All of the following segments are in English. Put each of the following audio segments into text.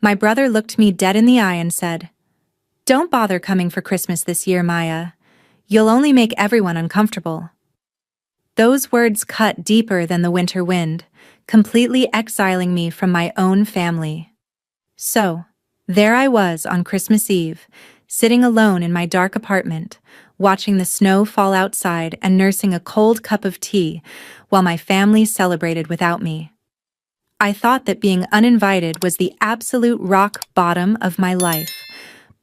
My brother looked me dead in the eye and said, "Don't bother coming for Christmas this year, Maya. You'll only make everyone uncomfortable." Those words cut deeper than the winter wind, completely exiling me from my own family. So, there I was on Christmas Eve, sitting alone in my dark apartment, watching the snow fall outside and nursing a cold cup of tea while my family celebrated without me. I thought that being uninvited was the absolute rock bottom of my life,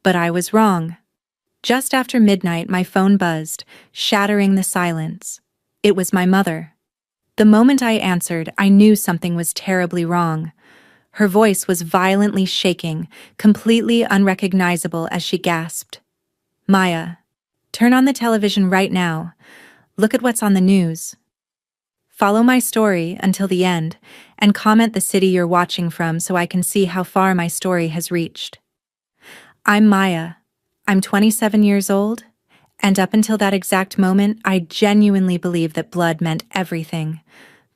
but I was wrong. Just after midnight, my phone buzzed, shattering the silence. It was my mother. The moment I answered, I knew something was terribly wrong. Her voice was violently shaking, completely unrecognizable as she gasped, "Maya, turn on the television right now. Look at what's on the news. Follow my story until the end, and comment the city you're watching from so I can see how far my story has reached." I'm Maya. I'm 27 years old, and up until that exact moment, I genuinely believed that blood meant everything.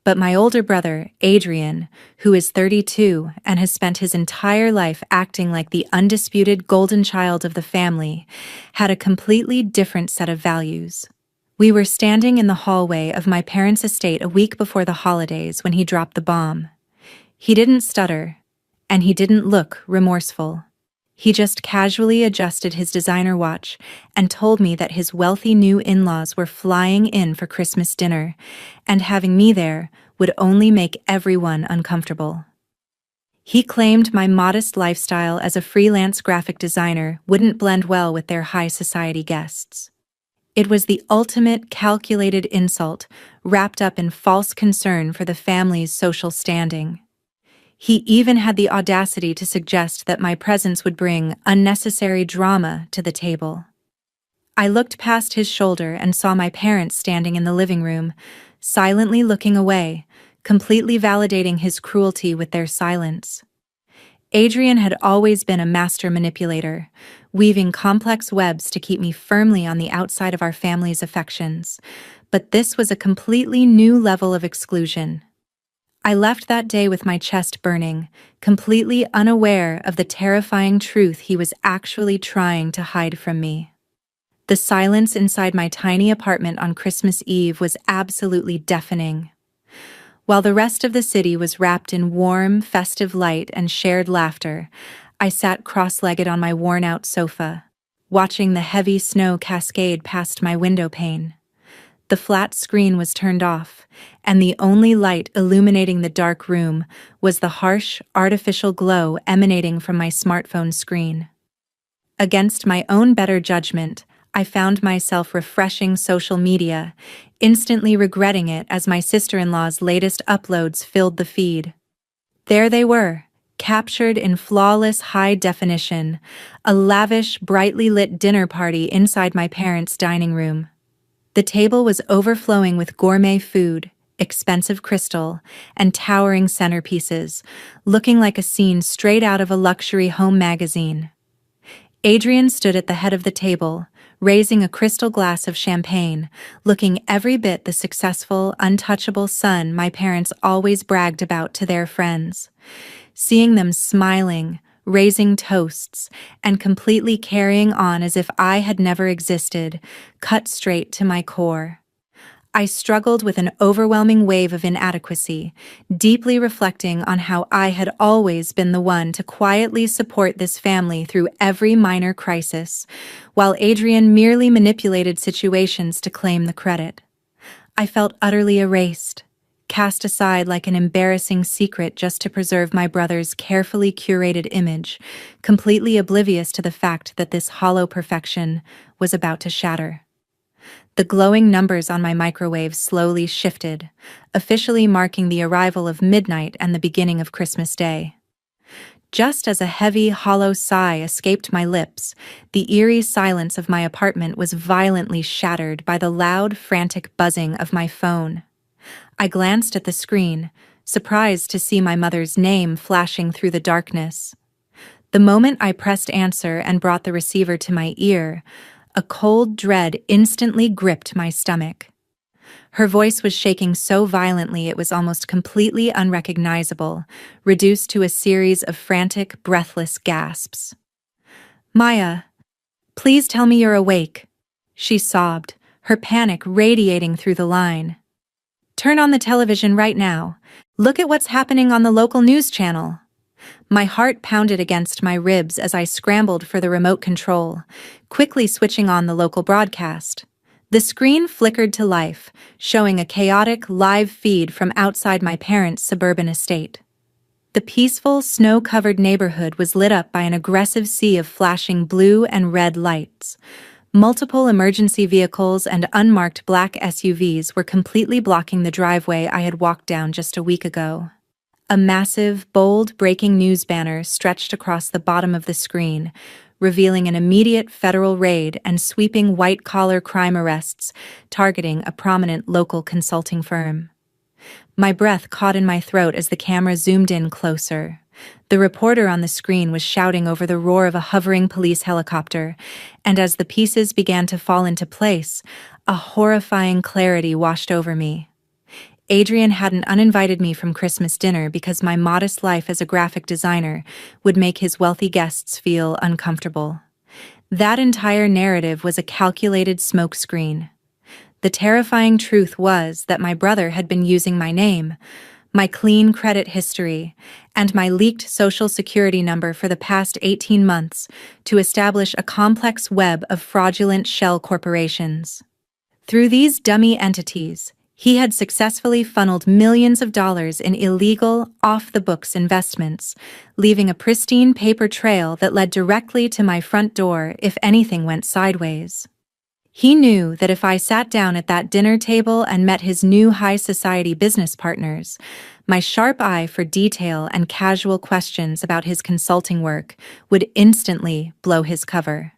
But my older brother, Adrian, who is 32 and has spent his entire life acting like the undisputed golden child of the family, had a completely different set of values. We were standing in the hallway of my parents' estate a week before the holidays when he dropped the bomb. He didn't stutter, and he didn't look remorseful. He just casually adjusted his designer watch and told me that his wealthy new in-laws were flying in for Christmas dinner, and having me there would only make everyone uncomfortable. He claimed my modest lifestyle as a freelance graphic designer wouldn't blend well with their high society guests. It was the ultimate calculated insult, wrapped up in false concern for the family's social standing. He even had the audacity to suggest that my presence would bring unnecessary drama to the table. I looked past his shoulder and saw my parents standing in the living room, silently looking away, completely validating his cruelty with their silence. Adrian had always been a master manipulator, weaving complex webs to keep me firmly on the outside of our family's affections, but this was a completely new level of exclusion. I left that day with my chest burning, completely unaware of the terrifying truth he was actually trying to hide from me. The silence inside my tiny apartment on Christmas Eve was absolutely deafening. While the rest of the city was wrapped in warm, festive light and shared laughter, I sat cross-legged on my worn-out sofa, watching the heavy snow cascade past my window pane. The flat screen was turned off, and the only light illuminating the dark room was the harsh, artificial glow emanating from my smartphone screen. Against my own better judgment, I found myself refreshing social media, instantly regretting it as my sister-in-law's latest uploads filled the feed. There they were, captured in flawless high definition, a lavish, brightly lit dinner party inside my parents' dining room. The table was overflowing with gourmet food, expensive crystal, and towering centerpieces, looking like a scene straight out of a luxury home magazine. Adrian stood at the head of the table, raising a crystal glass of champagne, looking every bit the successful, untouchable son my parents always bragged about to their friends. Seeing them smiling, raising toasts, and completely carrying on as if I had never existed, cut straight to my core. I struggled with an overwhelming wave of inadequacy, deeply reflecting on how I had always been the one to quietly support this family through every minor crisis, while Adrian merely manipulated situations to claim the credit. I felt utterly erased, cast aside like an embarrassing secret just to preserve my brother's carefully curated image, completely oblivious to the fact that this hollow perfection was about to shatter. The glowing numbers on my microwave slowly shifted, officially marking the arrival of midnight and the beginning of Christmas Day. Just as a heavy, hollow sigh escaped my lips, the eerie silence of my apartment was violently shattered by the loud, frantic buzzing of my phone. I glanced at the screen, surprised to see my mother's name flashing through the darkness. The moment I pressed answer and brought the receiver to my ear, a cold dread instantly gripped my stomach. Her voice was shaking so violently it was almost completely unrecognizable, reduced to a series of frantic, breathless gasps. "Maya, please tell me you're awake," she sobbed, her panic radiating through the line. "Turn on the television right now. Look at what's happening on the local news channel." My heart pounded against my ribs as I scrambled for the remote control, quickly switching on the local broadcast. The screen flickered to life, showing a chaotic live feed from outside my parents' suburban estate. The peaceful, snow-covered neighborhood was lit up by an aggressive sea of flashing blue and red lights. Multiple emergency vehicles and unmarked black SUVs were completely blocking the driveway I had walked down just a week ago. A massive, bold breaking news banner stretched across the bottom of the screen, revealing an immediate federal raid and sweeping white-collar crime arrests targeting a prominent local consulting firm. My breath caught in my throat as the camera zoomed in closer. The reporter on the screen was shouting over the roar of a hovering police helicopter, and as the pieces began to fall into place, a horrifying clarity washed over me. Adrian hadn't uninvited me from Christmas dinner because my modest life as a graphic designer would make his wealthy guests feel uncomfortable. That entire narrative was a calculated smokescreen. The terrifying truth was that my brother had been using my name, my clean credit history, and my leaked social security number for the past 18 months to establish a complex web of fraudulent shell corporations. Through these dummy entities, he had successfully funneled millions of dollars in illegal, off-the-books investments, leaving a pristine paper trail that led directly to my front door if anything went sideways. He knew that if I sat down at that dinner table and met his new high-society business partners, my sharp eye for detail and casual questions about his consulting work would instantly blow his cover.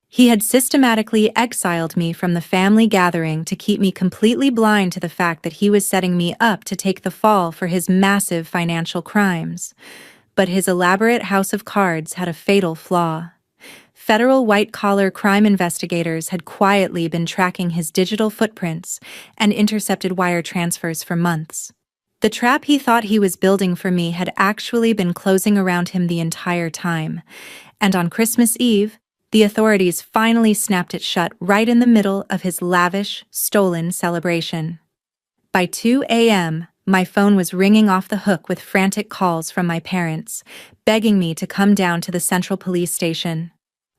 He had systematically exiled me from the family gathering to keep me completely blind to the fact that he was setting me up to take the fall for his massive financial crimes. But his elaborate house of cards had a fatal flaw. Federal white-collar crime investigators had quietly been tracking his digital footprints and intercepted wire transfers for months. The trap he thought he was building for me had actually been closing around him the entire time, and on Christmas Eve, the authorities finally snapped it shut right in the middle of his lavish, stolen celebration. By 2 a.m., my phone was ringing off the hook with frantic calls from my parents, begging me to come down to the Central Police Station.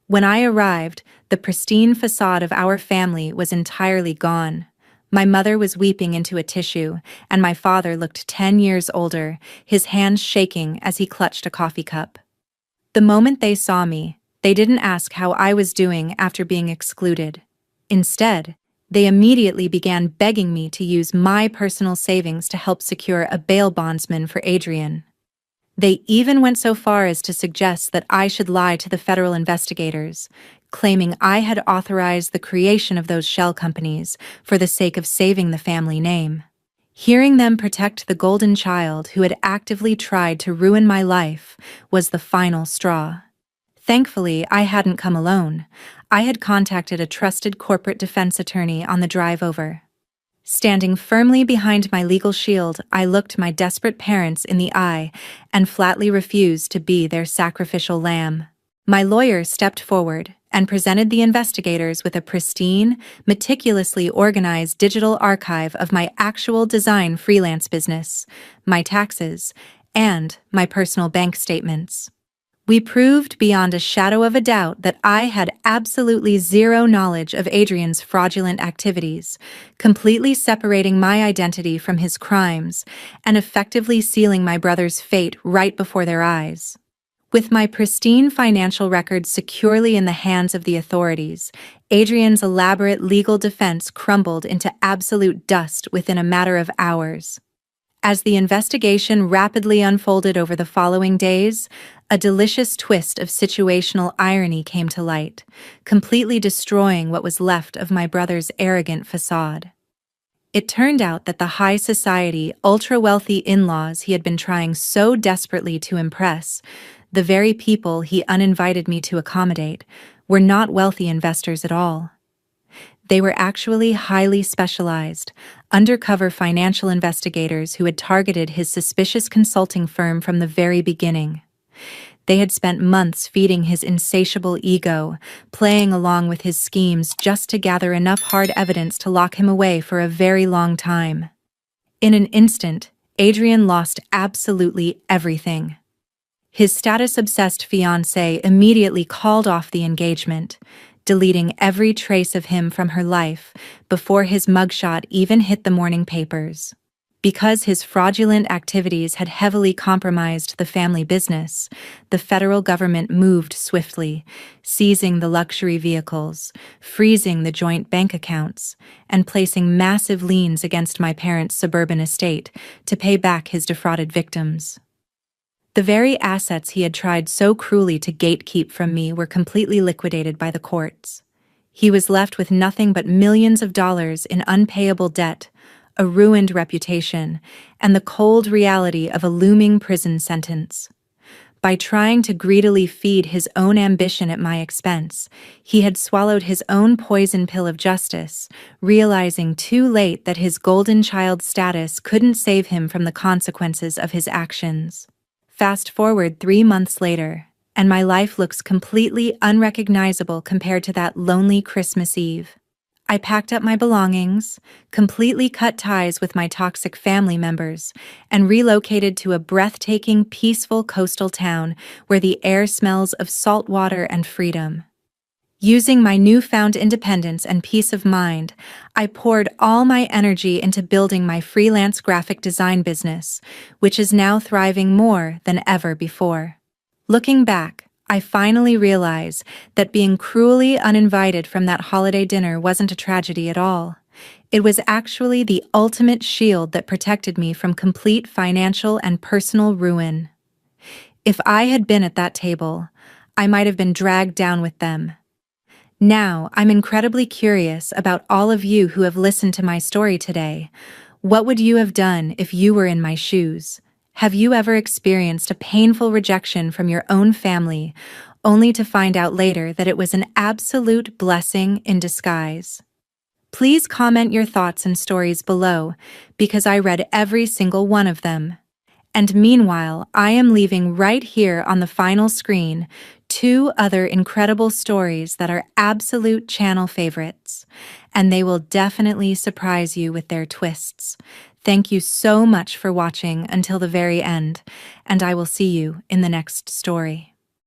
When I arrived, the pristine facade of our family was entirely gone. My mother was weeping into a tissue, and my father looked 10 years older, his hands shaking as he clutched a coffee cup. The moment they saw me, they didn't ask how I was doing after being excluded. Instead, they immediately began begging me to use my personal savings to help secure a bail bondsman for Adrian. They even went so far as to suggest that I should lie to the federal investigators, claiming I had authorized the creation of those shell companies for the sake of saving the family name. Hearing them protect the golden child who had actively tried to ruin my life was the final straw. Thankfully, I hadn't come alone. I had contacted a trusted corporate defense attorney on the drive over. Standing firmly behind my legal shield, I looked my desperate parents in the eye and flatly refused to be their sacrificial lamb. My lawyer stepped forward and presented the investigators with a pristine, meticulously organized digital archive of my actual design freelance business, my taxes, and my personal bank statements. We proved beyond a shadow of a doubt that I had absolutely zero knowledge of Adrian's fraudulent activities, completely separating my identity from his crimes and effectively sealing my brother's fate right before their eyes. With my pristine financial records securely in the hands of the authorities, Adrian's elaborate legal defense crumbled into absolute dust within a matter of hours. As the investigation rapidly unfolded over the following days, a delicious twist of situational irony came to light, completely destroying what was left of my brother's arrogant facade. It turned out that the high society, ultra-wealthy in-laws he had been trying so desperately to impress, the very people he uninvited me to accommodate, were not wealthy investors at all. They were actually highly specialized, undercover financial investigators who had targeted his suspicious consulting firm from the very beginning. They had spent months feeding his insatiable ego, playing along with his schemes just to gather enough hard evidence to lock him away for a very long time. In an instant, Adrian lost absolutely everything. His status-obsessed fiancée immediately called off the engagement, deleting every trace of him from her life before his mugshot even hit the morning papers. Because his fraudulent activities had heavily compromised the family business, the federal government moved swiftly, seizing the luxury vehicles, freezing the joint bank accounts, and placing massive liens against my parents' suburban estate to pay back his defrauded victims. The very assets he had tried so cruelly to gatekeep from me were completely liquidated by the courts. He was left with nothing but millions of dollars in unpayable debt, a ruined reputation, and the cold reality of a looming prison sentence. By trying to greedily feed his own ambition at my expense, he had swallowed his own poison pill of justice, realizing too late that his golden child status couldn't save him from the consequences of his actions. Fast forward 3 months later, and my life looks completely unrecognizable compared to that lonely Christmas Eve. I packed up my belongings, completely cut ties with my toxic family members, and relocated to a breathtaking, peaceful coastal town where the air smells of salt water and freedom. Using my newfound independence and peace of mind, I poured all my energy into building my freelance graphic design business, which is now thriving more than ever before. Looking back, I finally realize that being cruelly uninvited from that holiday dinner wasn't a tragedy at all. It was actually the ultimate shield that protected me from complete financial and personal ruin. If I had been at that table, I might have been dragged down with them. Now, I'm incredibly curious about all of you who have listened to my story today. What would you have done if you were in my shoes? Have you ever experienced a painful rejection from your own family, only to find out later that it was an absolute blessing in disguise? Please comment your thoughts and stories below, because I read every single one of them. And meanwhile, I am leaving right here on the final screen 2 other incredible stories that are absolute channel favorites, and they will definitely surprise you with their twists. Thank you so much for watching until the very end, and I will see you in the next story.